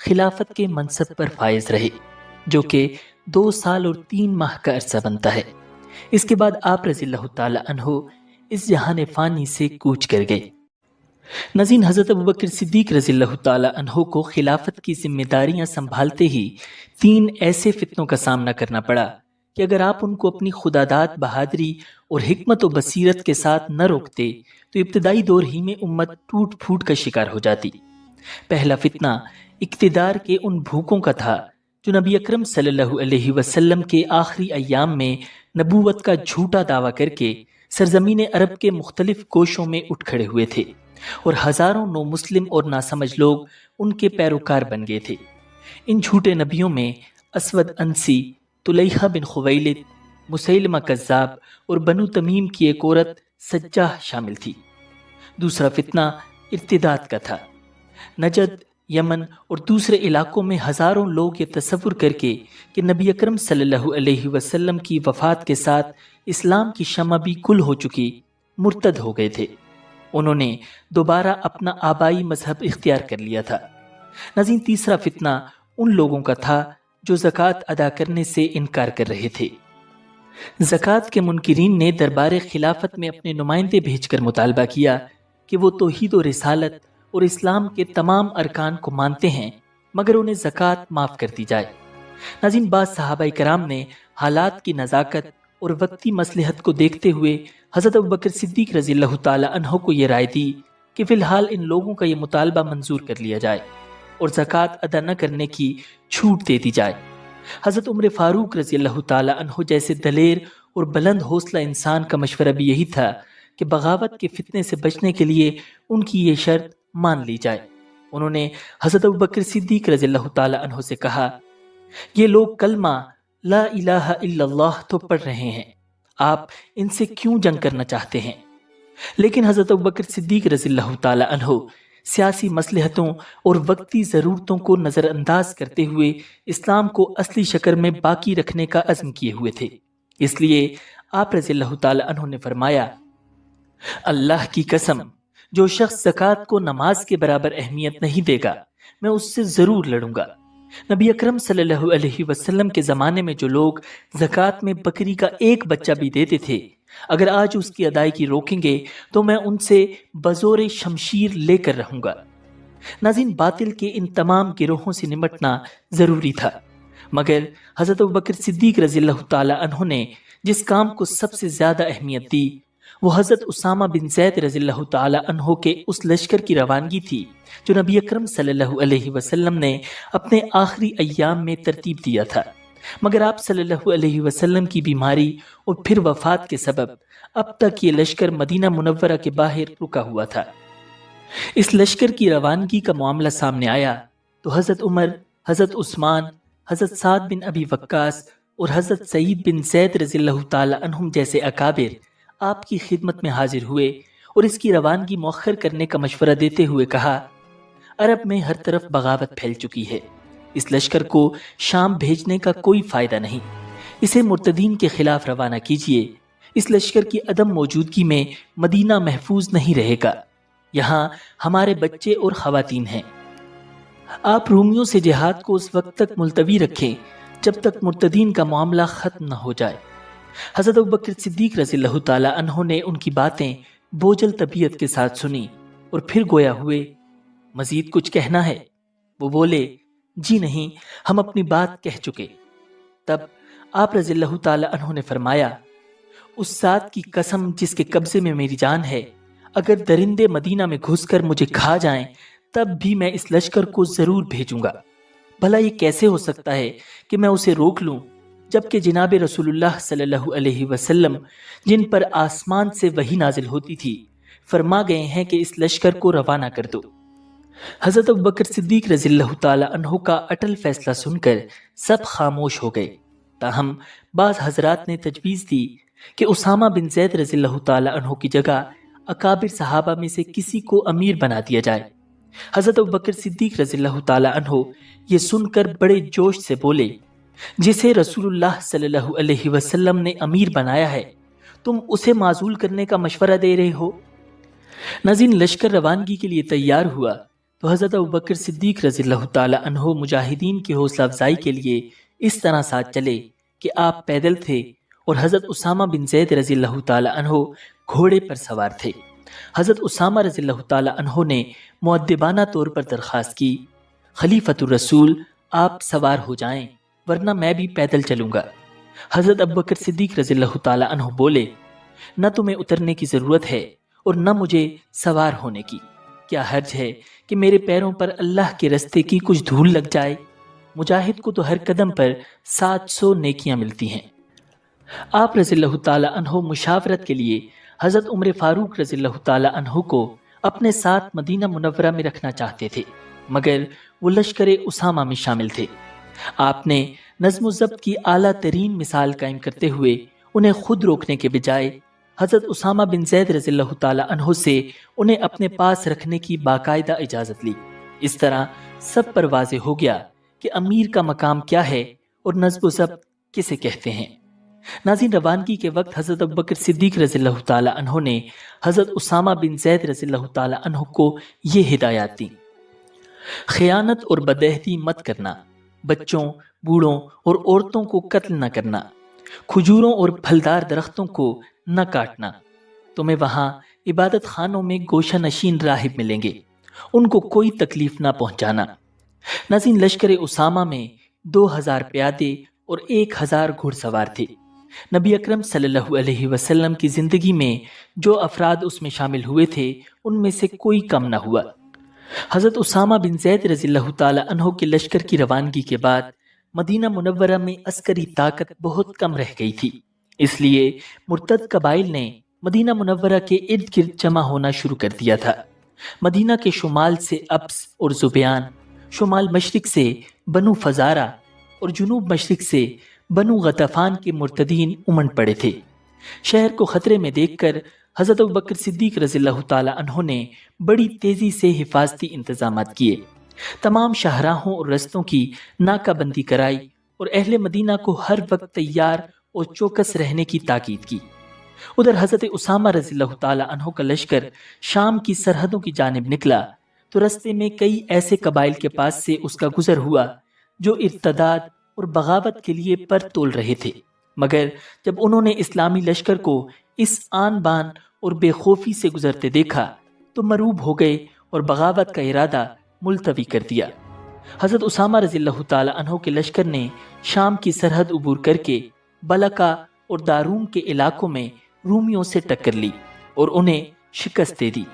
خلافت کے منصب پر فائز رہے، جو کہ 2 سال اور 3 ماہ کا عرصہ بنتا ہے۔ اس کے بعد آپ رضی اللہ تعالی عنہ اس جہان فانی سے کوچ کر گئے۔ ناظرین، حضرت ابوبکر صدیق رضی اللہ تعالی عنہ کو خلافت کی ذمہ داریاں سنبھالتے ہی 3 ایسے فتنوں کا سامنا کرنا پڑا کہ اگر آپ ان کو اپنی خداداد، بہادری اور حکمت و بصیرت کے ساتھ نہ روکتے تو ابتدائی دور ہی میں امت ٹوٹ پھوٹ کا شکار ہو جاتی۔ پہلا فتنہ اقتدار کے ان بھوکوں کا تھا جو نبی اکرم صلی اللہ علیہ وسلم کے آخری ایام میں نبوت کا جھوٹا دعویٰ کر کے سرزمین عرب کے مختلف گوشوں میں اٹھ کھڑے ہوئے تھے اور ہزاروں نو مسلم اور ناسمجھ لوگ ان کے پیروکار بن گئے تھے۔ ان جھوٹے نبیوں میں اسود انسی، طلیحہ بن خویلد، مسیلمہ کذاب اور بنو تمیم کی ایک عورت سجاح شامل تھی۔ دوسرا فتنہ ارتداد کا تھا۔ نجد، یمن اور دوسرے علاقوں میں ہزاروں لوگ یہ تصور کر کے کہ نبی اکرم صلی اللہ علیہ وسلم کی وفات کے ساتھ اسلام کی شمع بھی کل ہو چکی، مرتد ہو گئے تھے۔ انہوں نے دوبارہ اپنا آبائی مذہب اختیار کر لیا تھا۔ ناظرین، تیسرا فتنہ ان لوگوں کا تھا جو زکوٰۃ ادا کرنے سے انکار کر رہے تھے۔ زکوٰۃ کے منکرین نے دربار خلافت میں اپنے نمائندے بھیج کر مطالبہ کیا کہ وہ توحید و رسالت اور اسلام کے تمام ارکان کو مانتے ہیں، مگر انہیں زکوٰۃ معاف کر دی جائے۔ ناظرین، بعض صحابہ کرام نے حالات کی نزاکت اور وقتی مصلحت کو دیکھتے ہوئے حضرت ابوبکر صدیق رضی اللہ تعالی عنہ کو یہ رائے دی کہ فی الحال ان لوگوں کا یہ مطالبہ منظور کر لیا جائے اور زکوٰۃ ادا نہ کرنے کی چھوٹ دے دی جائے۔ حضرت عمر فاروق رضی اللہ تعالی عنہ جیسے دلیر اور بلند حوصلہ انسان کا مشورہ بھی یہی تھا کہ بغاوت کے فتنے سے بچنے کے لیے ان کی یہ شرط مان لی جائے۔ انہوں نے حضرت ابوبکر صدیق رضی اللہ تعالی عنہ سے کہا، یہ لوگ کلمہ لا الہ الا اللہ تو پڑھ رہے ہیں، آپ ان سے کیوں جنگ کرنا چاہتے ہیں؟ لیکن حضرت ابوبکر صدیق رضی اللہ تعالی عنہ سیاسی مصلحتوں اور وقتی ضرورتوں کو نظر انداز کرتے ہوئے اسلام کو اصلی شکل میں باقی رکھنے کا عزم کیے ہوئے تھے۔ اس لیے آپ رضی اللہ تعالی عنہ نے فرمایا، اللہ کی قسم، جو شخص زکوٰۃ کو نماز کے برابر اہمیت نہیں دے گا، میں اس سے ضرور لڑوں گا۔ نبی اکرم صلی اللہ علیہ وسلم کے زمانے میں جو لوگ زکوٰۃ میں بکری کا ایک بچہ بھی دیتے تھے، اگر آج اس کی ادائیگی روکیں گے تو میں ان سے بزور شمشیر لے کر رہوں گا۔ ناظرین، باطل کے ان تمام گروہوں سے نمٹنا ضروری تھا، مگر حضرت ابوبکر صدیق رضی اللہ تعالی عنہ نے جس کام کو سب سے زیادہ اہمیت دی وہ حضرت اسامہ بن زید رضی اللہ تعالی عنہ کے اس لشکر کی روانگی تھی جو نبی اکرم صلی اللہ علیہ وسلم نے اپنے آخری ایام میں ترتیب دیا تھا، مگر آپ صلی اللہ علیہ وسلم کی بیماری اور پھر وفات کے سبب اب تک یہ لشکر مدینہ منورہ کے باہر رکا ہوا تھا۔ اس لشکر کی روانگی کا معاملہ سامنے آیا تو حضرت عمر، حضرت عثمان، حضرت سعد بن ابی وقاص اور حضرت سعید بن زید رضی اللہ تعالی عنہم جیسے اکابر آپ کی خدمت میں حاضر ہوئے اور اس کی روانگی مؤخر کرنے کا مشورہ دیتے ہوئے کہا، عرب میں ہر طرف بغاوت پھیل چکی ہے، اس لشکر کو شام بھیجنے کا کوئی فائدہ نہیں، اسے مرتدین کے خلاف روانہ کیجیے۔ اس لشکر کی عدم موجودگی میں مدینہ محفوظ نہیں رہے گا، یہاں ہمارے بچے اور خواتین ہیں۔ آپ رومیوں سے جہاد کو اس وقت تک ملتوی رکھیں جب تک مرتدین کا معاملہ ختم نہ ہو جائے۔ حضرت ابوبکر صدیق رضی اللہ تعالی عنہ نے ان کی باتیں بوجھل طبیعت کے ساتھ سنی اور پھر گویا ہوئے، مزید کچھ کہنا ہے؟ وہ بولے، جی نہیں، ہم اپنی بات کہہ چکے۔ تب آپ رضی اللہ تعالی عنہ نے فرمایا، اس ذات کی قسم جس کے قبضے میں میری جان ہے، اگر درندے مدینہ میں گھس کر مجھے کھا جائیں تب بھی میں اس لشکر کو ضرور بھیجوں گا۔ بھلا یہ کیسے ہو سکتا ہے کہ میں اسے روک لوں جبکہ جناب رسول اللہ صلی اللہ علیہ وسلم، جن پر آسمان سے وحی نازل ہوتی تھی، فرما گئے ہیں کہ اس لشکر کو روانہ کر دو۔ حضرت ابوبکر صدیق رضی اللہ تعالی عنہ کا اٹل فیصلہ سن کر سب خاموش ہو گئے، تاہم بعض حضرات نے تجویز دی کہ اسامہ بن زید رضی اللہ تعالی عنہ کی جگہ اکابر صحابہ میں سے کسی کو امیر بنا دیا جائے۔ حضرت ابوبکر صدیق رضی اللہ تعالی عنہ یہ سن کر بڑے جوش سے بولے، جسے رسول اللہ صلی اللہ علیہ وسلم نے امیر بنایا ہے، تم اسے معزول کرنے کا مشورہ دے رہے ہو؟ ناظرین، لشکر روانگی کے لیے تیار ہوا تو حضرت ابوبکر صدیق رضی اللہ تعالی عنہ مجاہدین کی حوصلہ افزائی کے لیے اس طرح ساتھ چلے کہ آپ پیدل تھے اور حضرت اسامہ بن زید رضی اللہ تعالی عنہ گھوڑے پر سوار تھے۔ حضرت اسامہ رضی اللہ تعالی عنہ نے مؤدبانہ طور پر درخواست کی، خلیفۃ الرسول آپ سوار ہو جائیں ورنہ میں بھی پیدل چلوں گا۔ حضرت ابوبکر صدیق رضی اللہ تعالی عنہ بولے، نہ تمہیں اترنے کی ضرورت ہے اور نہ مجھے سوار ہونے کی، کیا حرج ہے کہ میرے پیروں پر اللہ کے رستے کی کچھ دھول لگ جائے؟ مجاہد کو تو ہر قدم پر 700 نیکیاں ملتی ہیں۔ آپ رضی اللہ تعالی عنہ مشاورت کے لیے حضرت عمر فاروق رضی اللہ تعالی عنہ کو اپنے ساتھ مدینہ منورہ میں رکھنا چاہتے تھے، مگر وہ لشکر اسامہ میں شامل تھے۔ آپ نے نظم و ضبط کی اعلیٰ ترین مثال قائم کرتے ہوئے انہیں خود روکنے کے بجائے حضرت اسامہ بن زید رضی اللہ تعالی عنہ سے انہیں اپنے پاس رکھنے کی باقاعدہ اجازت لی۔ اس طرح سب پر واضح ہو گیا کہ امیر کا مقام کیا ہے اور نظم و ضبط کسے کہتے ہیں۔ ناظرین، روانگی کے وقت حضرت ابوبکر صدیق رضی اللہ تعالی عنہ نے حضرت اسامہ بن زید رضی اللہ تعالی عنہ کو یہ ہدایات دیں: خیانت اور بدعہدی مت کرنا، بچوں، بوڑھوں اور عورتوں کو قتل نہ کرنا، کھجوروں اور پھلدار درختوں کو نہ کاٹنا۔ تمہیں وہاں عبادت خانوں میں گوشہ نشین راہب ملیں گے، ان کو کوئی تکلیف نہ پہنچانا۔ ناظرین، لشکر اسامہ میں 2000 پیادے اور 1000 گھڑ سوار تھے۔ نبی اکرم صلی اللہ علیہ وسلم کی زندگی میں جو افراد اس میں شامل ہوئے تھے ان میں سے کوئی کم نہ ہوا۔ حضرت اسامہ بن زید رضی اللہ تعالی عنہ کے لشکر کی روانگی کے بعد مدینہ منورہ میں عسکری طاقت بہت کم رہ گئی تھی، اس لیے مرتد قبائل نے مدینہ منورہ کے ارد گرد جمع ہونا شروع کر دیا تھا۔ مدینہ کے شمال سے ابس اور زبیان، شمال مشرق سے بنو فزارہ اور جنوب مشرق سے بنو غطفان کے مرتدین امنڈ پڑے تھے۔ شہر کو خطرے میں دیکھ کر حضرت ابوبکر صدیق رضی اللہ تعالی عنہ نے بڑی تیزی سے حفاظتی انتظامات کیے، تمام شاہراہوں اور رستوں کی ناکہ بندی کرائی اور اہل مدینہ کو ہر وقت تیار اور چوکس رہنے کی تاکید کی۔ ادھر حضرت اسامہ رضی اللہ تعالی عنہ کا لشکر شام کی سرحدوں کی جانب نکلا تو رستے میں کئی ایسے قبائل کے پاس سے اس کا گزر ہوا جو ارتداد اور بغاوت کے لیے پر تول رہے تھے، مگر جب انہوں نے اسلامی لشکر کو اس آن بان اور بے خوفی سے گزرتے دیکھا تو مروب ہو گئے اور بغاوت کا ارادہ ملتوی کر دیا۔ حضرت اسامہ رضی اللہ تعالی عنہ کے لشکر نے شام کی سرحد عبور کر کے بلقا اور داروم کے علاقوں میں رومیوں سے ٹکر لی اور انہیں شکست دے دی۔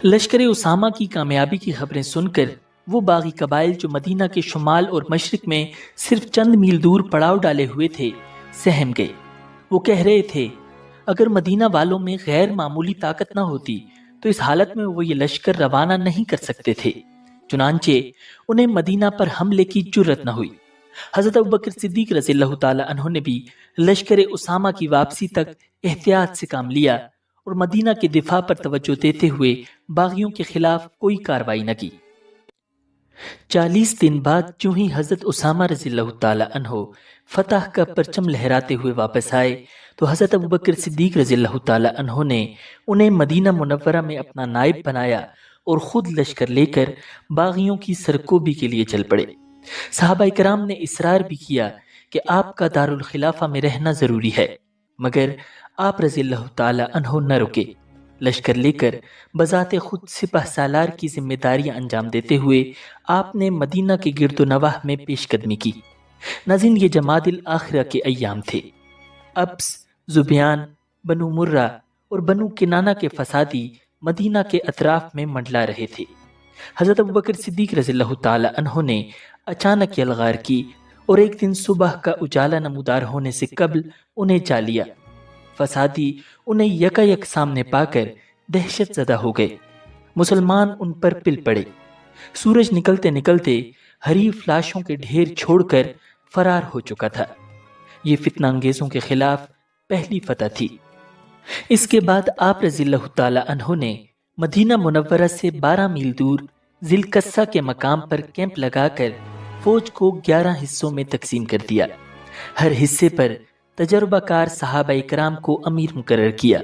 لشکر اسامہ کی کامیابی کی خبریں سن کر وہ باغی قبائل جو مدینہ کے شمال اور مشرق میں صرف چند میل دور پڑاؤ ڈالے ہوئے تھے سہم گئے۔ وہ کہہ رہے تھے، اگر مدینہ والوں میں غیر معمولی طاقت نہ ہوتی تو اس حالت میں وہ یہ لشکر روانہ نہیں کر سکتے تھے، چنانچہ انہیں مدینہ پر حملے کی جرت نہ ہوئی۔ حضرت ابوبکر صدیق رضی اللہ تعالی عنہ نے بھی لشکر اسامہ کی واپسی تک احتیاط سے کام لیا اور مدینہ کے دفاع پر توجہ دیتے ہوئے باغیوں کے خلاف کوئی کارروائی نہ کی۔ 40 دن بعد جو ہی حضرت اسامہ رضی اللہ تعالی عنہ فتح کا پرچم لہراتے ہوئے واپس آئے تو حضرت ابوبکر صدیق رضی اللہ تعالی عنہ نے انہیں مدینہ منورہ میں اپنا نائب بنایا اور خود لشکر لے کر باغیوں کی سرکوبی کے لیے چل پڑے۔ صحابہ کرام نے اصرار بھی کیا کہ آپ کا دارالخلافہ میں رہنا ضروری ہے، مگر آپ رضی اللہ تعالی عنہ نہ رکے۔ لشکر لے کر بذات خود سپہ سالار کی ذمہ داریاں انجام دیتے ہوئے آپ نے مدینہ کے گرد و نواح میں پیش قدمی کی۔ ناظرین، یہ جمادی الاخرہ کے ایام تھے۔ ابس، زبیان، بنو مرہ اور بنو کنانہ کے فسادی مدینہ کے اطراف میں منڈلا رہے تھے۔ حضرت ابوبکر صدیق رضی اللہ تعالی عنہ نے اچانک یلغار کی اور ایک دن صبح کا اجالا نمودار ہونے سے قبل انہیں جا لیا۔ فسادی انہیں یکا یک سامنے پا کر دہشت زدہ ہو گئے۔ مسلمان ان پر پل پڑے۔ سورج نکلتے نکلتے حریف لاشوں کے ڈھیر چھوڑ کر فرار ہو چکا تھا۔ یہ فتنہ انگیزوں کے خلاف پہلی فتح تھی۔ اس کے بعد آپ رضی اللہ تعالی عنہ نے مدینہ منورہ سے 12 میل دور ذی القصہ کے مقام پر کیمپ لگا کر فوج کو 11 حصوں میں تقسیم کر دیا۔ ہر حصے پر تجربہ کار صحابہ کرام کو امیر مقرر کیا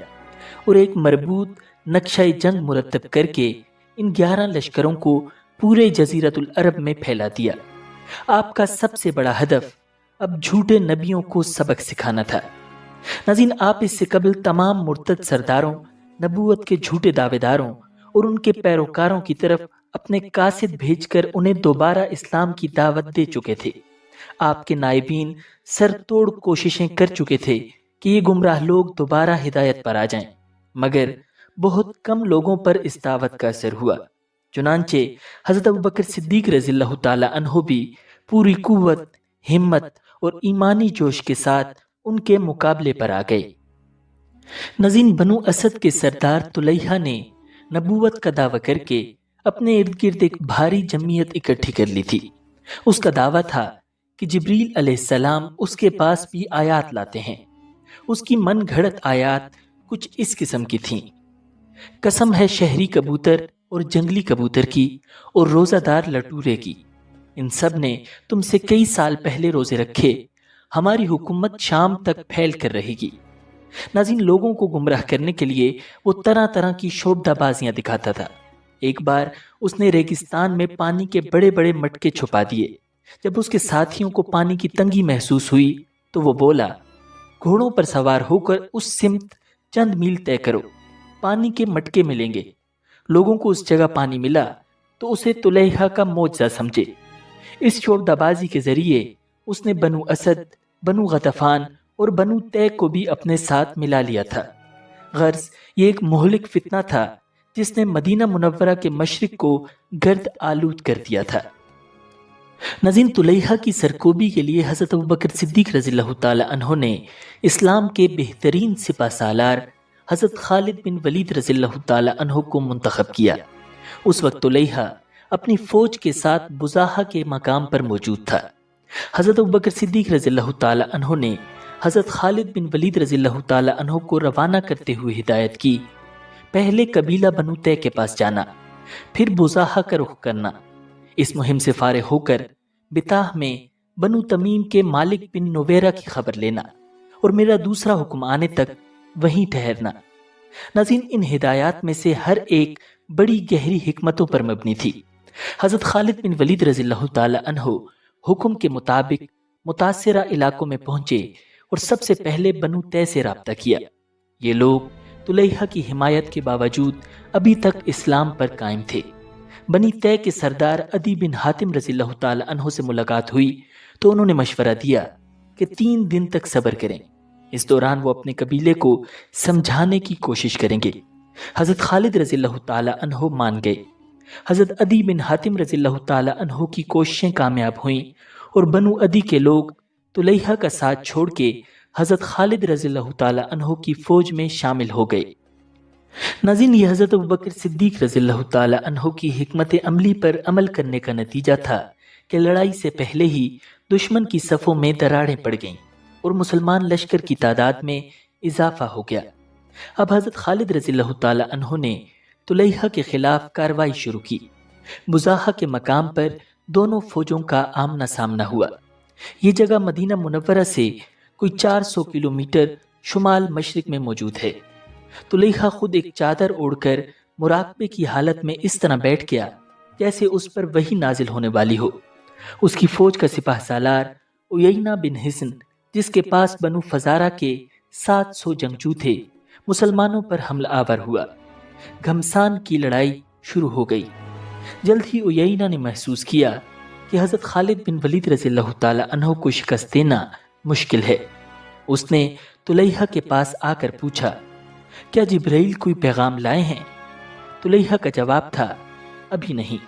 اور ایک مربوط نقشہ جنگ مرتب کر کے ان 11 لشکروں کو پورے جزیرت العرب میں پھیلا دیا۔ آپ کا سب سے بڑا ہدف اب جھوٹے نبیوں کو سبق سکھانا تھا۔ ناظرین، آپ اس سے قبل تمام مرتد سرداروں، نبوت کے جھوٹے دعوے داروں اور ان کے پیروکاروں کی طرف اپنے قاصد بھیج کر انہیں دوبارہ اسلام کی دعوت دے چکے تھے۔ آپ کے نائبین سر توڑ کوششیں کر چکے تھے کہ یہ گمراہ لوگ دوبارہ ہدایت پر آ جائیں، مگر بہت کم لوگوں پر اس دعوت کا اثر ہوا۔ چنانچہ حضرت ابوبکر صدیق رضی اللہ تعالی عنہ بھی پوری قوت، ہمت اور ایمانی جوش کے ساتھ ان کے مقابلے پر آ گئے۔ ناظرین، بنو اسد کے سردار طلیحہ نے نبوت کا دعویٰ کر کے اپنے ارد گرد ایک بھاری جمعیت اکٹھی کر لی تھی۔ اس کا دعویٰ تھا کہ جبریل علیہ السلام اس کے پاس بھی آیات لاتے ہیں۔ اس کی من گھڑت آیات کچھ اس قسم کی تھیں: قسم ہے شہری کبوتر اور جنگلی کبوتر کی اور روزہ دار لٹورے کی، ان سب نے تم سے کئی سال پہلے روزے رکھے، ہماری حکومت شام تک پھیل کر رہے گی۔ ناظرین، لوگوں کو گمراہ کرنے کے لیے وہ طرح طرح کی شوبدہ بازیاں دکھاتا تھا۔ ایک بار اس نے ریگستان میں پانی کے بڑے بڑے مٹکے چھپا دیے۔ جب اس کے ساتھیوں کو پانی کی تنگی محسوس ہوئی تو وہ بولا، گھوڑوں پر سوار ہو کر اس سمت چند میل طے کرو، پانی کے مٹکے ملیں گے۔ لوگوں کو اس جگہ پانی ملا تو اسے طلیحہ کا معجزہ سمجھے۔ اس شوبدہ بازی کے ذریعے اس نے بنو اسد، بنو غطفان اور بنو طے کو بھی اپنے ساتھ ملا لیا تھا۔ غرض یہ ایک مہلک فتنہ تھا جس نے مدینہ منورہ کے مشرق کو گرد آلود کر دیا تھا۔ ناظرین، طلیحہ کی سرکوبی کے لیے حضرت ابوبکر صدیق رضی اللہ تعالی عنہ نے اسلام کے بہترین سپہ سالار حضرت خالد بن ولید رضی اللہ تعالی عنہ کو منتخب کیا۔ اس وقت طلیحہ اپنی فوج کے ساتھ بزاحہ کے مقام پر موجود تھا۔ حضرت ابوبکر صدیق رضی اللہ تعالی عنہ نے حضرت خالد بن ولید رضی اللہ تعالی عنہ کو روانہ کرتے ہوئے ہدایت کی، پہلے قبیلہ بنو طے کے پاس جانا، پھر بزاحہ کا رخ کرنا۔ اس مہم سے فارغ ہو کر بطاح میں بنو تمیم کے مالک بن نویرہ کی خبر لینا اور میرا دوسرا حکم آنے تک وہیں ٹھہرنا۔ ناظرین، ان ہدایات میں سے ہر ایک بڑی گہری حکمتوں پر مبنی تھی۔ حضرت خالد بن ولید رضی اللہ تعالی عنہ حکم کے مطابق متاثرہ علاقوں میں پہنچے اور سب سے پہلے بنو طے سے رابطہ کیا۔ یہ لوگ طلیحہ کی حمایت کے باوجود ابھی تک اسلام پر قائم تھے۔ بنی طے کے سردار عدی بن حاتم رضی اللہ تعالی عنہ سے ملاقات ہوئی تو انہوں نے مشورہ دیا کہ 3 دن تک صبر کریں، اس دوران وہ اپنے قبیلے کو سمجھانے کی کوشش کریں گے۔ حضرت خالد رضی اللہ تعالی عنہ مان گئے۔ حضرت عدی بن حاتم رضی اللہ تعالی عنہ کی کوششیں کامیاب ہوئیں اور بنو عدی کے لوگ طلیحہ کا ساتھ چھوڑ کے حضرت خالد رضی اللہ تعالی عنہ کی فوج میں شامل ہو گئے۔ ناظرین، یہ حضرت ابوبکر صدیق رضی اللہ تعالی عنہ کی حکمت عملی پر عمل کرنے کا نتیجہ تھا کہ لڑائی سے پہلے ہی دشمن کی صفوں میں دراڑیں پڑ گئیں اور مسلمان لشکر کی تعداد میں اضافہ ہو گیا۔ اب حضرت خالد رضی اللہ تعالی عنہ نے طلیحہ کے خلاف کارروائی شروع کی۔ بزاحہ کے مقام پر دونوں فوجوں کا آمنا سامنا ہوا۔ یہ جگہ مدینہ منورہ سے کوئی 400 کلومیٹر شمال مشرق میں موجود ہے۔ طلیحہ خود ایک چادر اوڑھ کر مراقبے کی حالت میں اس طرح بیٹھ گیا جیسے اس پر وحی نازل ہونے والی ہو۔ اس کی فوج کا سپہ سالار عیینہ بن حصن، جس کے پاس بنو فزارہ کے 700 جنگجو تھے، مسلمانوں پر حملہ آور ہوا۔ گھمسان کی لڑائی شروع ہو گئی۔ جلد ہی عیینہ نے محسوس کیا کہ حضرت خالد بن ولید رضی اللہ تعالی عنہ کو شکست دینا مشکل ہے۔ اس نے طلیحہ کے پاس آ کر پوچھا، کیا جبرائیل کوئی پیغام لائے ہیں؟ طلیحہ کا جواب تھا، ابھی نہیں۔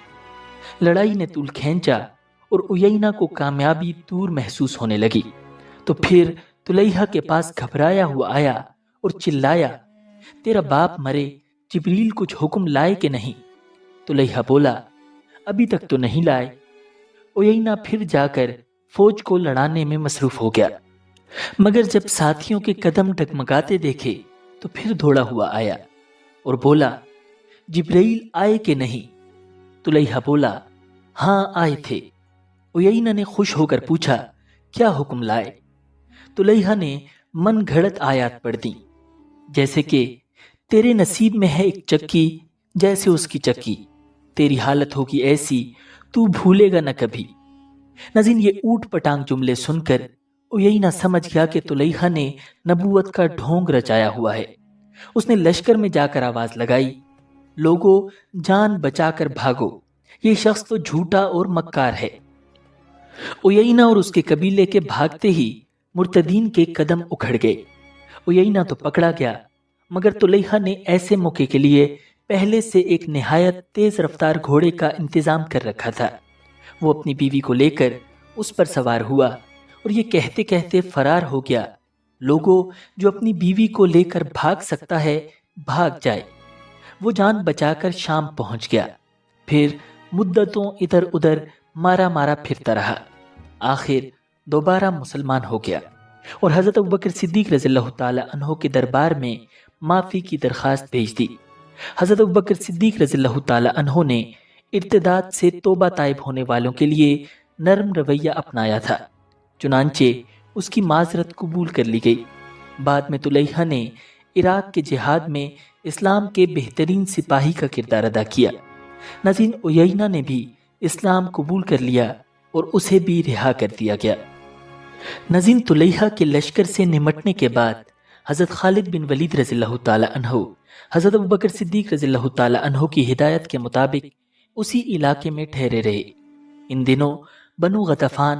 لڑائی نے طول کھینچا اور عیینہ کو کامیابی دور محسوس ہونے لگی۔ تو پھر طلیحہ کے پاس گھبرایا ہوا آیا اور چلایا، تیرا باپ مرے، جبریل کچھ حکم لائے کہ نہیں؟ طلیحہ بولا، ابھی تک تو نہیں لائے۔ عیینہ پھر جا کر فوج کو لڑانے میں مصروف ہو گیا، مگر جب ساتھیوں کے قدم ڈگمگاتے دیکھے تو پھر دوڑا ہوا آیا اور بولا، جبرائیل آئے کہ نہیں؟ طلیحہ بولا، ہاں آئے تھے۔ عیینہ نے خوش ہو کر پوچھا، کیا حکم لائے؟ طلیحہ نے من گھڑت آیات پڑھ دیں، جیسے کہ تیرے نصیب میں ہے ایک چکی جیسے اس کی چکی، تیری حالت ہوگی ایسی تو بھولے گا نہ کبھی۔ ناظرین، یہ اوٹ پٹانگ جملے سن کر اویینہ سمجھ گیا کہ طلیحہ نے نبوت کا ڈھونگ رچایا ہوا ہے۔ اس نے لشکر میں جا کر آواز لگائی، لوگو جان بچا کر بھاگو، یہ شخص تو جھوٹا اور مکار ہے۔ اویینہ اور اس کے قبیلے کے بھاگتے ہی مرتدین کے قدم اکھڑ گئے۔ اویینہ تو پکڑا گیا، مگر طلیحہ نے ایسے موقع کے لیے پہلے سے ایک نہایت تیز رفتار گھوڑے کا انتظام کر رکھا تھا۔ وہ اپنی بیوی کو لے کر اس پر سوار ہوا اور یہ کہتے کہتے فرار ہو گیا، لوگوں جو اپنی بیوی کو لے کر بھاگ سکتا ہے بھاگ جائے۔ وہ جان بچا کر شام پہنچ گیا، پھر مدتوں ادھر ادھر مارا مارا پھرتا رہا، آخر دوبارہ مسلمان ہو گیا اور حضرت ابوبکر صدیق رضی اللہ تعالی عنہ کے دربار میں معافی کی درخواست بھیج دی۔ حضرت ابوبکر صدیق رضی اللہ تعالی عنہ نے ارتداد سے توبہ طائب ہونے والوں کے لیے نرم رویہ اپنایا تھا، چنانچہ اس کی معذرت قبول کر لی گئی۔ بعد میں طلیحہ نے عراق کے جہاد میں اسلام کے بہترین سپاہی کا کردار ادا کیا۔ ناظرین، اویینہ نے بھی اسلام قبول کر لیا اور اسے بھی رہا کر دیا گیا۔ ناظرین، طلیحہ کے لشکر سے نمٹنے کے بعد حضرت خالد بن ولید رضی اللہ تعالی عنہ حضرت ابوبکر صدیق رضی اللہ تعالی عنہ کی ہدایت کے مطابق اسی علاقے میں ٹھہرے رہے۔ ان دنوں بنو غطفان،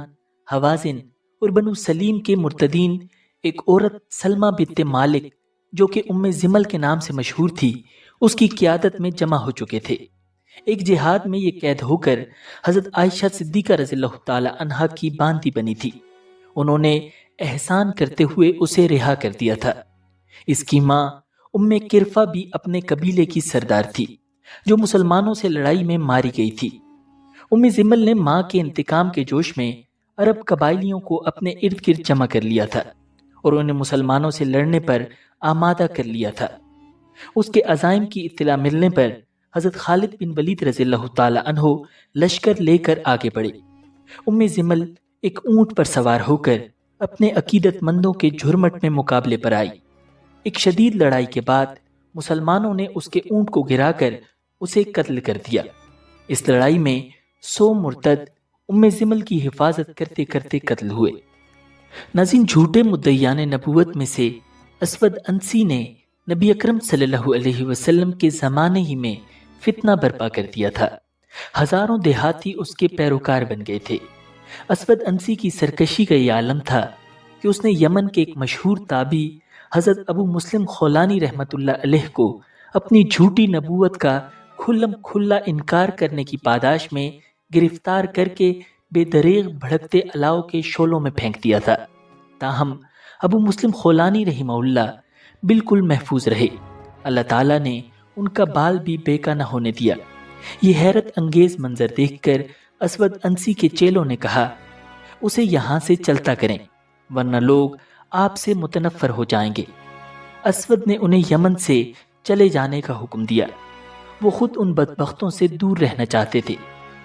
حوازن اور بنو سلیم کے مرتدین ایک عورت سلمہ بنت مالک جو کہ ام زمل کے نام سے مشہور تھی، اس کی قیادت میں جمع ہو چکے تھے۔ ایک جہاد میں یہ قید ہو کر حضرت عائشہ صدیقہ رضی اللہ تعالی عنہا کی باندی بنی تھی۔ انہوں نے احسان کرتے ہوئے اسے رہا کر دیا تھا۔ اس کی ماں ام کرفہ بھی اپنے قبیلے کی سردار تھی جو مسلمانوں سے لڑائی میں ماری گئی تھی۔ ام زمل نے ماں کے انتقام کے جوش میں عرب قبائلیوں کو اپنے ارد گرد جمع کر لیا تھا اور انہیں مسلمانوں سے لڑنے پر آمادہ کر لیا تھا۔ اس کے عزائم کی اطلاع ملنے پر حضرت خالد بن ولید رضی اللہ تعالی عنہ لشکر لے کر آگے بڑھے۔ ام زمل ایک اونٹ پر سوار ہو کر اپنے عقیدت مندوں کے جھرمٹ میں مقابلے پر آئی۔ ایک شدید لڑائی کے بعد مسلمانوں نے اس کے اونٹ کو گرا کر اسے قتل کر دیا۔ اس لڑائی میں 100 مرتد ام زمل کی حفاظت کرتے کرتے قتل ہوئے۔ ناظرین، جھوٹے مدعیان نبوت میں سے اسود انسی نے نبی اکرم صلی اللہ علیہ وسلم کے زمانے ہی میں فتنہ برپا کر دیا تھا۔ ہزاروں دیہاتی اس کے پیروکار بن گئے تھے۔ اسود انسی کی سرکشی کا یہ عالم تھا کہ اس نے یمن کے ایک مشہور تابعی حضرت ابو مسلم خولانی رحمۃ اللہ علیہ کو اپنی جھوٹی نبوت کا کھلم کھلا انکار کرنے کی پاداش میں گرفتار کر کے بے دریغ بھڑکتے الاؤ کے شعلوں میں پھینک دیا تھا۔ تاہم ابو مسلم خولانی رحمہ اللہ بالکل محفوظ رہے۔ اللہ تعالیٰ نے ان کا بال بھی بیکا نہ ہونے دیا۔ یہ حیرت انگیز منظر دیکھ کر اسود انسی کے چیلوں نے کہا، اسے یہاں سے چلتا کریں ورنہ لوگ آپ سے متنفر ہو جائیں گے۔ اسود نے انہیں یمن سے چلے جانے کا حکم دیا۔ وہ خود ان بدبختوں سے دور رہنا چاہتے تھے،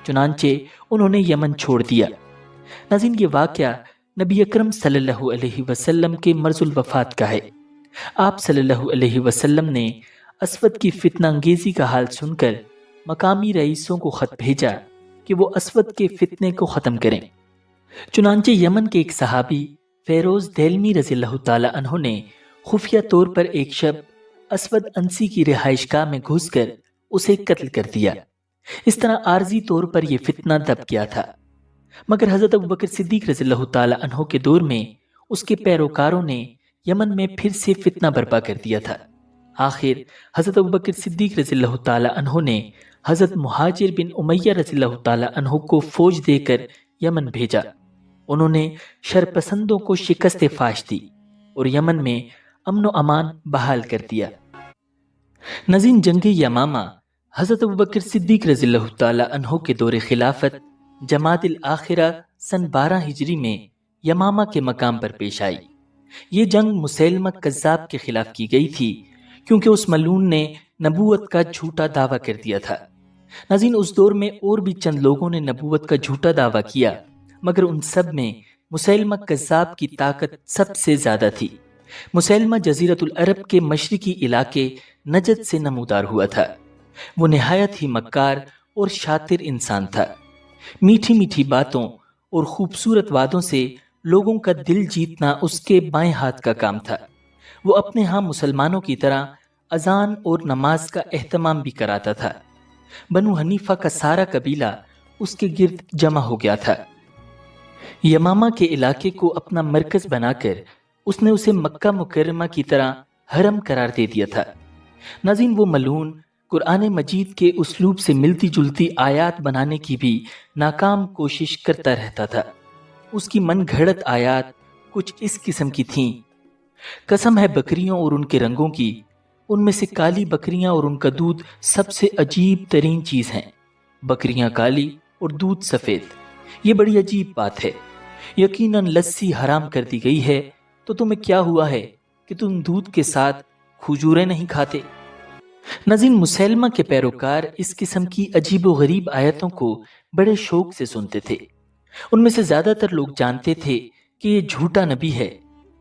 چنانچہ انہوں نے یمن چھوڑ دیا۔ ناظرین، یہ واقعہ نبی اکرم صلی اللہ علیہ وسلم کے مرض الوفات کا ہے۔ آپ صلی اللہ علیہ وسلم نے اسود کی فتنہ انگیزی کا حال سن کر مقامی رئیسوں کو خط بھیجا کہ وہ اسود کے فتنے کو ختم کریں۔ چنانچہ یمن کے ایک صحابی فیروز دیلمی رضی اللہ تعالی عنہ نے خفیہ طور پر ایک شب اسود انسی کی رہائش گاہ میں گھس کر اسے قتل کر دیا۔ اس طرح عارضی طور پر یہ فتنہ دب گیا تھا، مگر حضرت ابوبکر صدیق رضی اللہ تعالی عنہ کے دور میں اس کے پیروکاروں نے یمن میں پھر سے فتنہ برپا کر دیا تھا۔ آخر حضرت ابوبکر صدیق رضی اللہ تعالی عنہ نے حضرت مہاجر بن امیہ رضی اللہ تعالی عنہ کو فوج دے کر یمن بھیجا۔ انہوں نے شرپسندوں کو شکست فاش دی اور یمن میں امن و امان بحال کر دیا۔ ناظرین، جنگ یمامہ حضرت ابوبکر صدیق رضی اللہ تعالی عنہ کے دور خلافت جمادی الاخرہ سن 12 ہجری میں یمامہ کے مقام پر پیش آئی۔ یہ جنگ مسیلمہ کذاب کے خلاف کی گئی تھی کیونکہ اس ملعون نے نبوت کا جھوٹا دعویٰ کر دیا تھا۔ ناظرین، اس دور میں اور بھی چند لوگوں نے نبوت کا جھوٹا دعویٰ کیا، مگر ان سب میں مسیلمہ کذاب کی طاقت سب سے زیادہ تھی۔ مسیلمہ جزیرۃ العرب کے مشرقی علاقے نجد سے نمودار ہوا تھا۔ وہ نہایت ہی مکار اور شاطر انسان تھا۔ میٹھی میٹھی باتوں اور خوبصورت وعدوں سے لوگوں کا دل جیتنا اس کے بائیں ہاتھ کا کام تھا۔ وہ اپنے ہاں مسلمانوں کی طرح اذان اور نماز کا اہتمام بھی کراتا تھا۔ بنو حنیفہ کا سارا قبیلہ اس کے گرد جمع ہو گیا تھا۔ یمامہ کے علاقے کو اپنا مرکز بنا کر اس نے اسے مکہ مکرمہ کی طرح حرم قرار دے دیا تھا۔ ناظرین، وہ ملعون قرآن مجید کے اسلوب سے ملتی جلتی آیات بنانے کی بھی ناکام کوشش کرتا رہتا تھا۔ اس کی من گھڑت آیات کچھ اس قسم کی تھیں: قسم ہے بکریوں اور ان کے رنگوں کی، ان میں سے کالی بکریاں اور ان کا دودھ سب سے عجیب ترین چیز ہیں۔ بکریاں کالی اور دودھ سفید، یہ بڑی عجیب بات ہے۔ یقیناً لسی حرام کر دی گئی ہے، تو تمہیں کیا ہوا ہے کہ تم دودھ کے ساتھ کھجوریں نہیں کھاتے؟ ناظرین، مسیلمہ کے پیروکار اس قسم کی عجیب و غریب آیتوں کو بڑے شوق سے سنتے تھے۔ ان میں سے زیادہ تر لوگ جانتے تھے کہ یہ جھوٹا نبی ہے،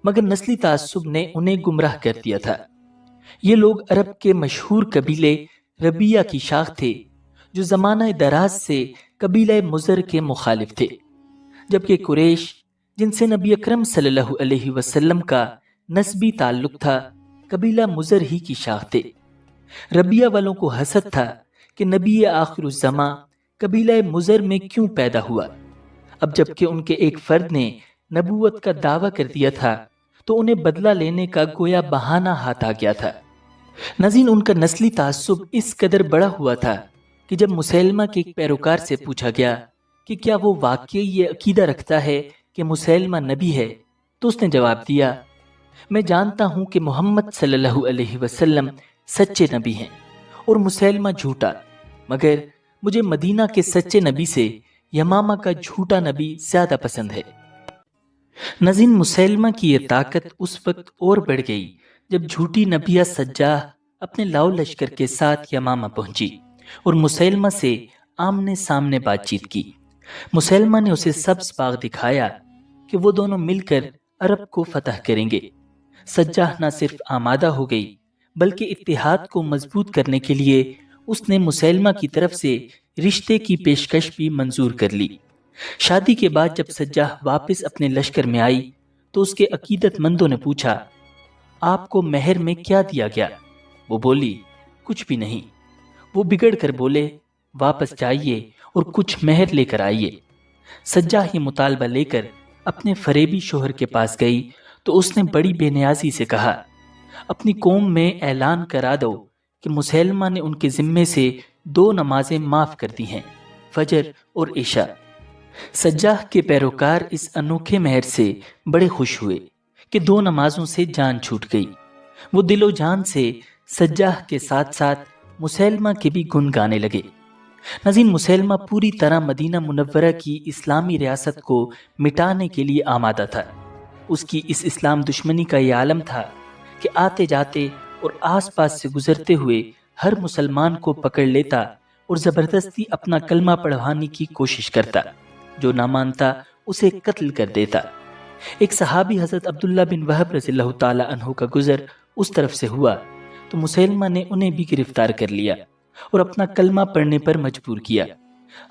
مگر نسلی تعصب نے انہیں گمراہ کر دیا تھا۔ یہ لوگ عرب کے مشہور قبیلے ربیہ کی شاخ تھے، جو زمانہ دراز سے قبیلہ مضر کے مخالف تھے، جبکہ قریش، جن سے نبی اکرم صلی اللہ علیہ وسلم کا نسبی تعلق تھا، قبیلہ مضر ہی کی شاخ تھے۔ ربیہ والوں کو حسد تھا کہ نبی آخر الزماں قبیلہ مضر میں کیوں پیدا ہوا۔ اب جبکہ ان کے ایک فرد نے نبوت کا دعویٰ کر دیا تھا، تو انہیں بدلہ لینے کا گویا بہانہ ہاتھ آ گیا تھا۔ ناظرین، ان کا نسلی تعصب اس قدر بڑا ہوا تھا کہ جب مسیلمہ کے ایک پیروکار سے پوچھا گیا کہ کیا وہ واقعی یہ عقیدہ رکھتا ہے کہ مسیلمہ نبی ہے، تو اس نے جواب دیا: میں جانتا ہوں کہ محمد صلی اللہ علیہ وسلم سچے نبی ہیں اور مسیلمہ جھوٹا، مگر مجھے مدینہ کے سچے نبی سے یمامہ کا جھوٹا نبی زیادہ پسند ہے۔ ناظرین، مسیلمہ کی یہ طاقت اس وقت اور بڑھ گئی جب جھوٹی نبیہ سجاح اپنے لاؤ لشکر کے ساتھ یمامہ پہنچی اور مسیلمہ سے آمنے سامنے بات چیت کی۔ مسیلمہ نے اسے سبز باغ دکھایا کہ وہ دونوں مل کر عرب کو فتح کریں گے۔ سجاح نہ صرف آمادہ ہو گئی، بلکہ اتحاد کو مضبوط کرنے کے لیے اس نے مسیلمہ کی طرف سے رشتے کی پیشکش بھی منظور کر لی۔ شادی کے بعد جب سجاح واپس اپنے لشکر میں آئی تو اس کے عقیدت مندوں نے پوچھا: آپ کو مہر میں کیا دیا گیا؟ وہ بولی: کچھ بھی نہیں۔ وہ بگڑ کر بولے: واپس جائیے اور کچھ مہر لے کر آئیے۔ سجاح یہ مطالبہ لے کر اپنے فریبی شوہر کے پاس گئی تو اس نے بڑی بے نیازی سے کہا: اپنی قوم میں اعلان کرا دو کہ مسیلمہ نے ان کے ذمے سے 2 نمازیں معاف کر دی ہیں، فجر اور عشاء۔ سجاح کے پیروکار اس انوکھے مہر سے بڑے خوش ہوئے کہ 2 نمازوں سے جان چھوٹ گئی۔ وہ دل و جان سے سجاح کے ساتھ ساتھ مسیلمہ کے بھی گن گانے لگے۔ ناظرین، مسیلمہ پوری طرح مدینہ منورہ کی اسلامی ریاست کو مٹانے کے لیے آمادہ تھا۔ اس کی اس اسلام دشمنی کا یہ عالم تھا کہ آتے جاتے اور آس پاس سے گزرتے ہوئے ہر مسلمان کو پکڑ لیتا اور زبردستی اپنا کلمہ پڑھوانے کی کوشش کرتا، جو نہ مانتا اسے قتل کر دیتا۔ ایک صحابی حضرت عبداللہ بن وہب رضی اللہ تعالی عنہ کا گزر اس طرف سے ہوا تو مسیلمہ نے انہیں بھی گرفتار کر لیا اور اپنا کلمہ پڑھنے پر مجبور کیا۔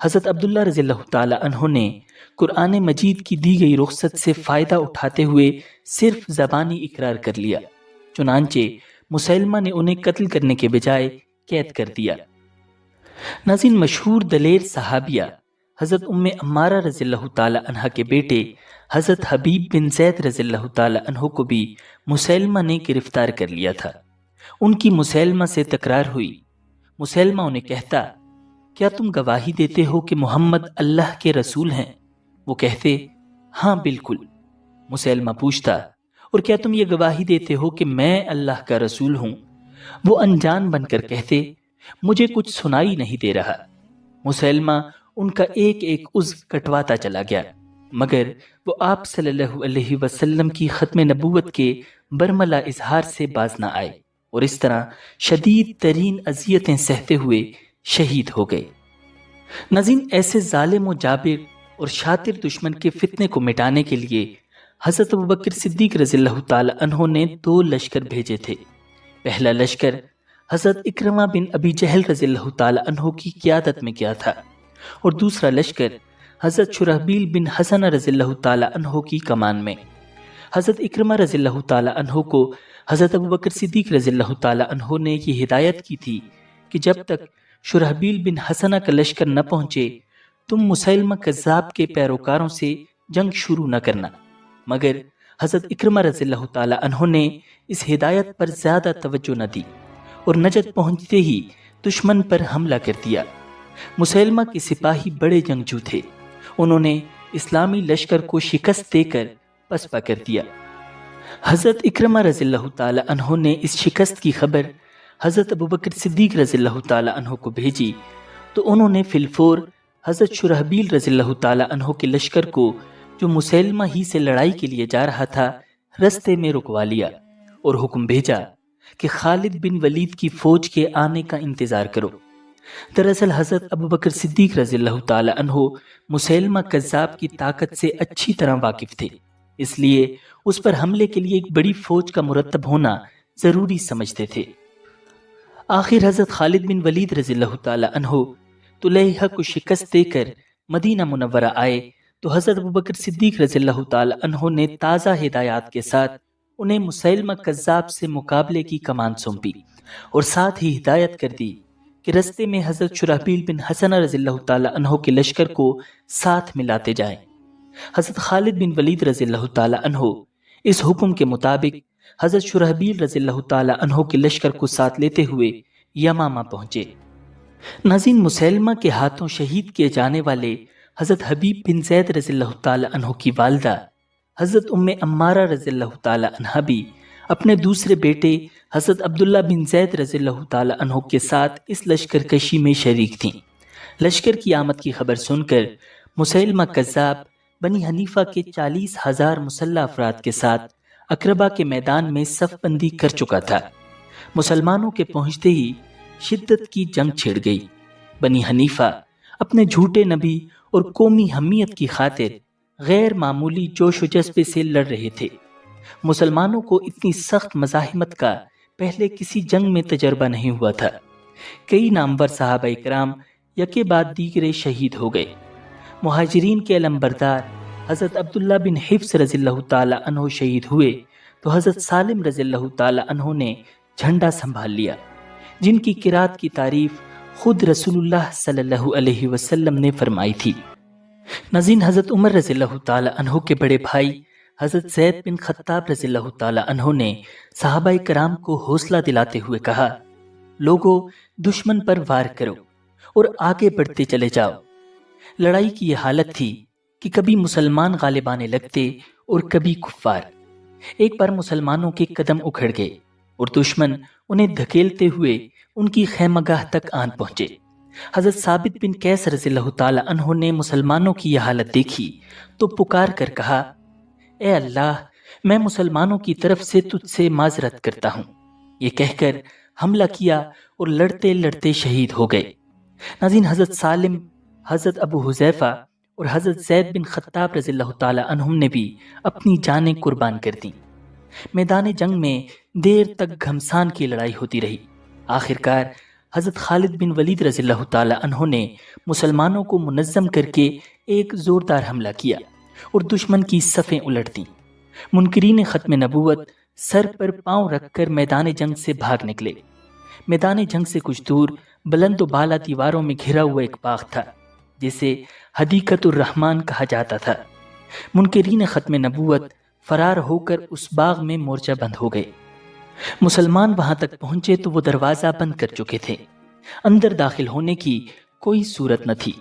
حضرت عبداللہ رضی اللہ تعالی عنہ نے قرآن مجید کی دی گئی رخصت سے فائدہ اٹھاتے ہوئے صرف زبانی اقرار کر لیا، چنانچہ مسیلمہ نے انہیں قتل کرنے کے بجائے قید کر دیا۔ ناظرین، مشہور دلیر صحابیہ حضرت ام عمارہ رضی اللہ تعالی عنہ کے بیٹے حضرت حبیب بن زید رضی اللہ تعالی عنہ کو بھی مسیلمہ نے گرفتار کر لیا تھا۔ ان کی مسیلمہ سے تکرار ہوئی۔ مسیلمہ انہیں کہتا: کیا تم گواہی دیتے ہو کہ محمد اللہ کے رسول ہیں؟ وہ کہتے: ہاں بالکل۔ مسیلمہ پوچھتا: اور کیا تم یہ گواہی دیتے ہو کہ میں اللہ کا رسول ہوں؟ وہ انجان بن کر کہتے: مجھے کچھ سنائی نہیں دے رہا۔ مسیلمہ ان کا ایک ایک عضو کٹواتا چلا گیا، مگر وہ آپ صلی اللہ علیہ وسلم کی ختم نبوت کے برملا اظہار سے باز نہ آئے اور اس طرح شدید ترین اذیتیں سہتے ہوئے شہید ہو گئے۔ ناظرین، ایسے ظالم و جابر اور شاطر دشمن کے فتنے کو مٹانے کے لیے حضرت ابوبکر صدیق رضی اللہ تعالی عنہ نے 2 لشکر بھیجے تھے۔ پہلا لشکر حضرت اکرمہ بن ابی جہل رضی اللہ تعالی عنہ کی قیادت میں کیا تھا، اور دوسرا لشکر حضرت شرحبیل بن حسن رضی اللہ تعالی عنہ کی کمان میں۔ حضرت اکرمہ رضی اللہ تعالی عنہ کو حضرت ابوبکر صدیق رضی اللہ تعالی عنہ نے یہ ہدایت کی تھی کہ جب تک شرحبیل بن حسنہ کا لشکر نہ پہنچے تم مسیلمہ کذاب کے پیروکاروں سے جنگ شروع نہ کرنا، مگر حضرت اکرمہ رضی اللہ تعالی عنہ نے اس ہدایت پر زیادہ توجہ نہ دی اور نجد پہنچتے ہی دشمن پر حملہ کر دیا۔ مسیلمہ کے سپاہی بڑے جنگجو تھے، انہوں نے اسلامی لشکر کو شکست دے کر پسپا کر دیا۔ حضرت اکرمہ رضی اللہ تعالی عنہ نے اس شکست کی خبر حضرت ابوبکر صدیق رضی اللہ تعالی عنہ کو بھیجی تو انہوں نے فی الفور حضرت شرحبیل رضی اللہ تعالی عنہ کے لشکر کو جو مسیلمہ ہی سے لڑائی کے لیے جا رہا تھا رستے میں رکوا لیا اور حکم بھیجا کہ خالد بن ولید کی فوج کے آنے کا انتظار کرو۔ دراصل حضرت ابوبکر صدیق رضی اللہ تعالی عنہ مسیلمہ کذاب کی طاقت سے اچھی طرح واقف تھے، اس لیے اس پر حملے کے لیے ایک بڑی فوج کا مرتب ہونا ضروری سمجھتے تھے۔ آخر حضرت خالد بن ولید رضی اللہ تعالی عنہ طلیحہ کو شکست دے کر مدینہ منورہ آئے تو حضرت ابوبکر صدیق رضی اللہ تعالی عنہ نے تازہ ہدایات کے ساتھ انہیں مسیلمہ کذاب سے مقابلے کی کمان سونپی اور ساتھ ہی ہدایت کر دی کہ رستے میں حضرت شرحبیل بن حسنہ رضی اللہ تعالی عنہ کے لشکر کو ساتھ ملاتے جائیں۔ حضرت خالد بن ولید رضی اللہ تعالی عنہ اس حکم کے مطابق حضرت شرحبیل رضی اللہ تعالی عنہ کے لشکر کو ساتھ لیتے ہوئے یمامہ پہنچے۔ ناظرین، مسیلمہ کے ہاتھوں شہید کیے جانے والے حضرت حبیب بن زید رضی اللہ تعالی عنہ کی والدہ حضرت ام عمارہ رضی اللہ تعالی عنہ بھی اپنے دوسرے بیٹے حضرت عبداللہ بن زید رضی اللہ تعالی عنہ کے ساتھ اس لشکر کشی میں شریک تھیں۔ لشکر کی آمد کی خبر سن کر مسیلمہ کذاب بنی حنیفہ کے 40,000 مسلح افراد کے ساتھ اقربہ کے میدان میں صف بندی کر چکا تھا۔ مسلمانوں کے پہنچتے ہی شدت کی جنگ چھڑ گئی۔ بنی حنیفہ اپنے جھوٹے نبی اور قومی حمیت کی خاطر غیر معمولی جوش و جذبے سے لڑ رہے تھے۔ مسلمانوں کو اتنی سخت مزاحمت کا پہلے کسی جنگ میں تجربہ نہیں ہوا تھا۔ کئی نامور صحابہ کرام یکے بعد دیگرے شہید ہو گئے۔ مہاجرین کے علمبردار حضرت عبداللہ بن حفص رضی اللہ تعالی عنہ شہید ہوئے تو حضرت سالم رضی اللہ تعالی عنہ نے جھنڈا سنبھال لیا، جن کی قرات کی تعریف خود رسول اللہ صلی اللہ علیہ وسلم نے فرمائی تھی۔ ناظرین، حضرت عمر رضی اللہ تعالی عنہ کے بڑے بھائی حضرت زید بن خطاب رضی اللہ تعالی عنہ نے صحابہ کرام کو حوصلہ دلاتے ہوئے کہا، لوگو دشمن پر وار کرو اور آگے بڑھتے چلے جاؤ۔ لڑائی کی یہ حالت تھی کہ کبھی مسلمان غالب آنے لگتے اور کبھی کفار۔ ایک بار مسلمانوں کے قدم اکھڑ گئے اور دشمن انہیں دھکیلتے ہوئے ان کی خیمہ گاہ تک آن پہنچے۔ حضرت ثابت بن قیس رضی اللہ تعالی عنہ نے مسلمانوں کی یہ حالت دیکھی تو پکار کر کہا، اے اللہ، میں مسلمانوں کی طرف سے تجھ سے معذرت کرتا ہوں۔ یہ کہہ کر حملہ کیا اور لڑتے لڑتے شہید ہو گئے۔ ناظرین، حضرت سالم، حضرت ابو حذیفہ اور حضرت زید بن خطاب رضی اللہ تعالی عنہم نے بھی اپنی جانیں قربان کر دیں۔ میدان جنگ میں دیر تک گھمسان کی لڑائی ہوتی رہی۔ آخرکار حضرت خالد بن ولید رضی اللہ تعالی عنہ نے مسلمانوں کو منظم کر کے ایک زوردار حملہ کیا اور دشمن کی صفیں الٹ دیں۔ منکرین ختم نبوت سر پر پاؤں رکھ کر میدان جنگ سے بھاگ نکلے۔ میدان جنگ سے کچھ دور بلند و بالا دیواروں میں گھرا ہوا ایک باغ تھا جسے حدیقۃ الرحمن کہا جاتا تھا۔ منکرین ختم نبوت فرار ہو کر اس باغ میں مورچہ بند ہو گئے۔ مسلمان وہاں تک پہنچے تو وہ دروازہ بند کر چکے تھے، اندر داخل ہونے کی کوئی صورت نہ تھی۔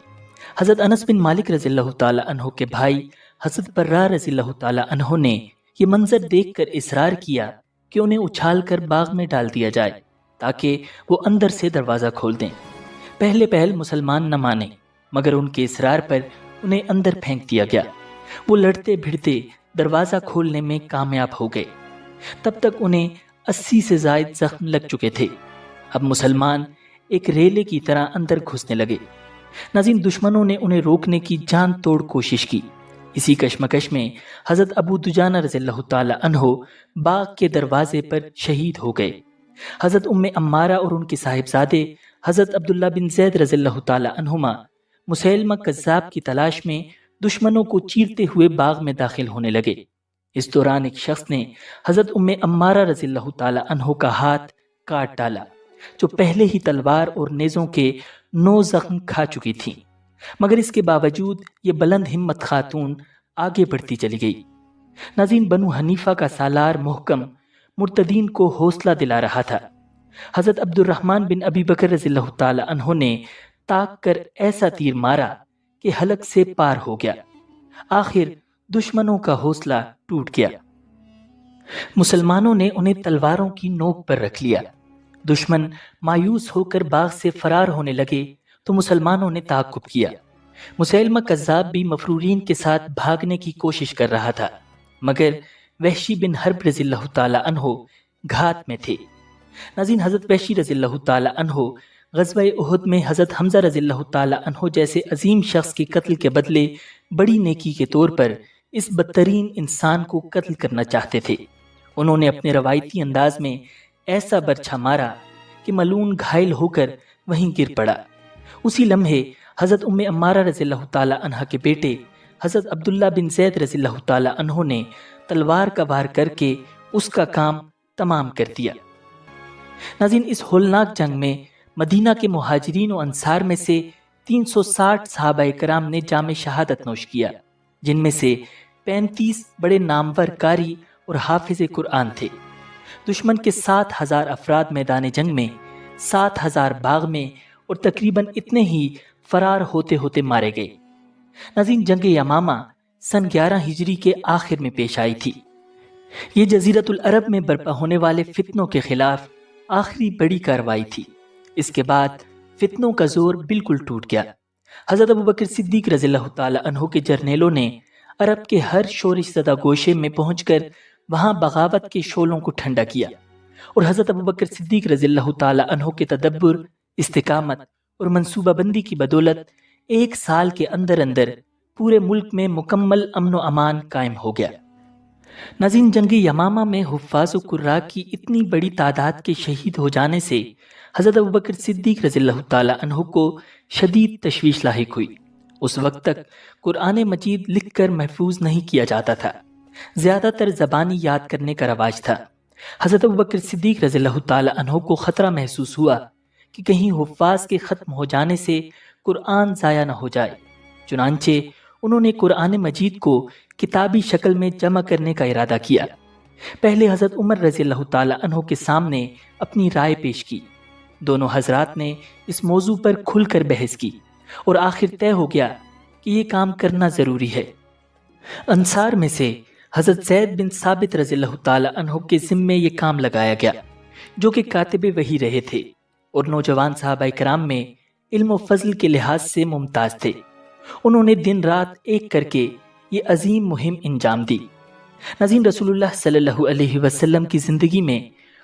حضرت انس بن مالک رضی اللہ تعالی عنہ کے بھائی حضرت برا رضی اللہ تعالی عنہ نے یہ منظر دیکھ کر اصرار کیا کہ انہیں اچھال کر باغ میں ڈال دیا جائے تاکہ وہ اندر سے دروازہ کھول دیں۔ پہلے پہل مسلمان نہ مانے، مگر ان کے اصرار پر انہیں اندر پھینک دیا گیا۔ وہ لڑتے بھڑتے دروازہ کھولنے میں کامیاب ہو گئے۔ تب تک انہیں 80 سے زائد زخم لگ چکے تھے۔ اب مسلمان ایک ریلے کی طرح اندر گھسنے لگے۔ ناظرین، دشمنوں نے انہیں روکنے کی جان توڑ کوشش کی۔ اسی کشمکش میں حضرت ابو دجانہ رضی اللہ تعالی عنہ باغ کے دروازے پر شہید ہو گئے۔ حضرت ام عمارہ اور ان کے صاحبزادے حضرت عبداللہ بن زید رضی اللہ تعالی عنہما مسیلمہ کذاب کی تلاش میں دشمنوں کو چیرتے ہوئے باغ میں داخل ہونے لگے۔ اس دوران ایک شخص نے حضرت ام عمارہ رضی اللہ تعالی عنہ کا ہاتھ کاٹ ڈالا، جو پہلے ہی تلوار اور نیزوں کے 9 زخم کھا چکی تھی، مگر اس کے باوجود یہ بلند ہمت خاتون آگے بڑھتی چلی گئی۔ ناظرین، بنو حنیفہ کا سالار محکم مرتدین کو حوصلہ دلا رہا تھا۔ حضرت عبد الرحمن بن ابی بکر رضی اللہ تعالی عنہ نے تاک کر ایسا تیر مارا کہ حلق سے پار ہو گیا۔ آخر دشمنوں کا حوصلہ ٹوٹ گیا۔ مسلمانوں نے انہیں تلواروں کی نوک پر رکھ لیا۔ دشمن مایوس ہو کر باغ سے فرار ہونے لگے تو مسلمانوں نے تعاقب کیا۔ مسیلمہ کذاب بھی مفرورین کے ساتھ بھاگنے کی کوشش کر رہا تھا، مگر وحشی بن حرب رضی اللہ تعالی عنہ گھات میں تھے۔ ناظرین، حضرت وحشی رضی اللہ تعالی عنہ غزوہ احد میں حضرت حمزہ رضی اللہ تعالی عنہ جیسے عظیم شخص کے قتل کے بدلے بڑی نیکی کے طور پر اس بدترین انسان کو قتل کرنا چاہتے تھے۔ انہوں نے اپنے روایتی انداز میں ایسا برچھا مارا کہ ملعون گھائل ہو کر وہیں گر پڑا۔ اسی لمحے حضرت ام عمارہ رضی اللہ تعالی عنہ کے بیٹے حضرت عبداللہ بن زید رضی اللہ تعالی عنہ نے تلوار کا وار کر کے اس کا کام تمام کر دیا۔ ناظرین، اس ہولناک جنگ میں مدینہ کے مہاجرین و انصار میں سے 360 صحابہ کرام نے جام شہادت نوش کیا، جن میں سے 35 بڑے نامور قاری اور حافظ قرآن تھے۔ دشمن کے 7000 افراد میدان جنگ میں، 7000 باغ میں اور تقریباً اتنے ہی فرار ہوتے ہوتے مارے گئے۔ ناظرین، جنگ یمامہ سن 11 ہجری کے آخر میں پیش آئی تھی۔ یہ جزیرۃ العرب میں برپا ہونے والے فتنوں کے خلاف آخری بڑی کارروائی تھی۔ اس کے بعد فتنوں کا زور بالکل ٹوٹ گیا۔ حضرت ابوبکر صدیق رضی اللہ تعالی عنہ کے جرنیلوں نے عرب کے ہر شورش زدہ گوشے میں پہنچ کر وہاں بغاوت کے شعلوں کو ٹھنڈا کیا، اور حضرت ابوبکر صدیق رضی اللہ تعالی عنہ کے تدبر، استقامت اور منصوبہ بندی کی بدولت 1 سال کے اندر اندر پورے ملک میں مکمل امن و امان قائم ہو گیا۔ ناظرین، جنگ یمامہ میں حفاظ و قراء کی اتنی بڑی تعداد کے شہید ہو جانے سے حضرت ابوبکر صدیق رضی اللہ تعالی عنہ کو شدید تشویش لاحق ہوئی۔ اس وقت تک قرآن مجید لکھ کر محفوظ نہیں کیا جاتا تھا، زیادہ تر زبانی یاد کرنے کا رواج تھا۔ حضرت ابوبکر صدیق رضی اللہ تعالی عنہ کو خطرہ محسوس ہوا کہ کہیں حفاظ کے ختم ہو جانے سے قرآن ضائع نہ ہو جائے، چنانچہ انہوں نے قرآن مجید کو کتابی شکل میں جمع کرنے کا ارادہ کیا۔ پہلے حضرت عمر رضی اللہ تعالی عنہ کے سامنے اپنی رائے پیش کی۔ دونوں حضرات نے اس موضوع پر کھل کر بحث کی اور آخر طے ہو گیا کہ یہ کام کرنا ضروری ہے۔ انصار میں سے حضرت زید بن ثابت رضی اللہ تعالی عنہ کے ذمے یہ کام لگایا گیا، جو کہ کاتب وحی رہے تھے اور نوجوان صحابہ کرام میں علم و فضل کے لحاظ سے ممتاز تھے۔ انہوں نے دن رات ایک کر کے یہ عظیم مہم انجام دی۔ ناظرین، رسول اللہ صلی اللہ علیہ وسلم کی زندگی میں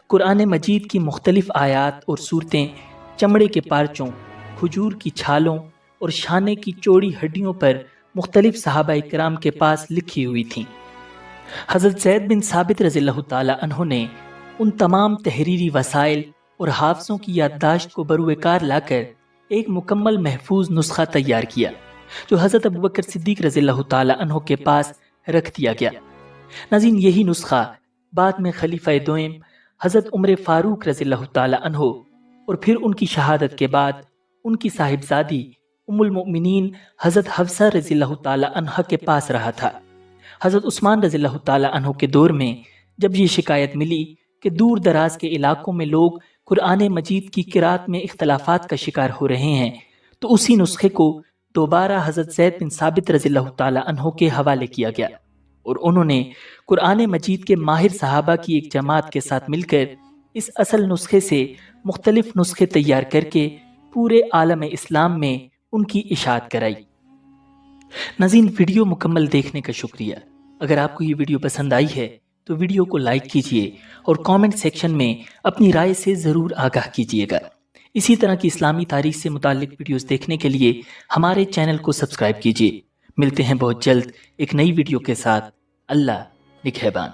قرآن مجید کی مختلف آیات اور صورتیں چمڑے کے پارچوں، کھجور کی چھالوں اور شانے کی چوڑی ہڈیوں پر مختلف صحابہ کرام کے پاس لکھی ہوئی تھیں۔ حضرت زید بن ثابت رضی اللہ تعالی عنہ نے ان تمام تحریری وسائل اور حافظوں کی یادداشت کو بروئے کار لا کر ایک مکمل محفوظ نسخہ تیار کیا، جو حضرت ابوبکر صدیق رضی اللہ تعالی عنہ کے پاس رکھ دیا گیا۔ ناظرین، یہی نسخہ بعد میں خلیفہ دوئم حضرت عمر فاروق رضی اللہ تعالی عنہ اور پھر ان کی شہادت کے بعد ان کی صاحبزادی ام المؤمنین حضرت حفصہ رضی اللہ تعالی عنہ کے پاس رہا تھا۔ حضرت عثمان رضی اللہ تعالی عنہ کے دور میں جب یہ شکایت ملی کہ دور دراز کے علاقوں میں لوگ قرآن مجید کی قرأت میں اختلافات کا شکار ہو رہے ہیں، تو اسی نسخے کو دوبارہ حضرت زید بن ثابت رضی اللہ تعالی عنہ کے حوالے کیا گیا، اور انہوں نے قرآن مجید کے ماہر صحابہ کی ایک جماعت کے ساتھ مل کر اس اصل نسخے سے مختلف نسخے تیار کر کے پورے عالم اسلام میں ان کی اشاعت کرائی۔ ناظرین، ویڈیو مکمل دیکھنے کا شکریہ۔ اگر آپ کو یہ ویڈیو پسند آئی ہے تو ویڈیو کو لائک کیجئے اور کامنٹ سیکشن میں اپنی رائے سے ضرور آگاہ کیجئے گا۔ اسی طرح کی اسلامی تاریخ سے متعلق ویڈیوز دیکھنے کے لیے ہمارے چینل کو سبسکرائب کیجئے۔ ملتے ہیں بہت جلد ایک نئی ویڈیو کے ساتھ۔ اللہ نگہبان۔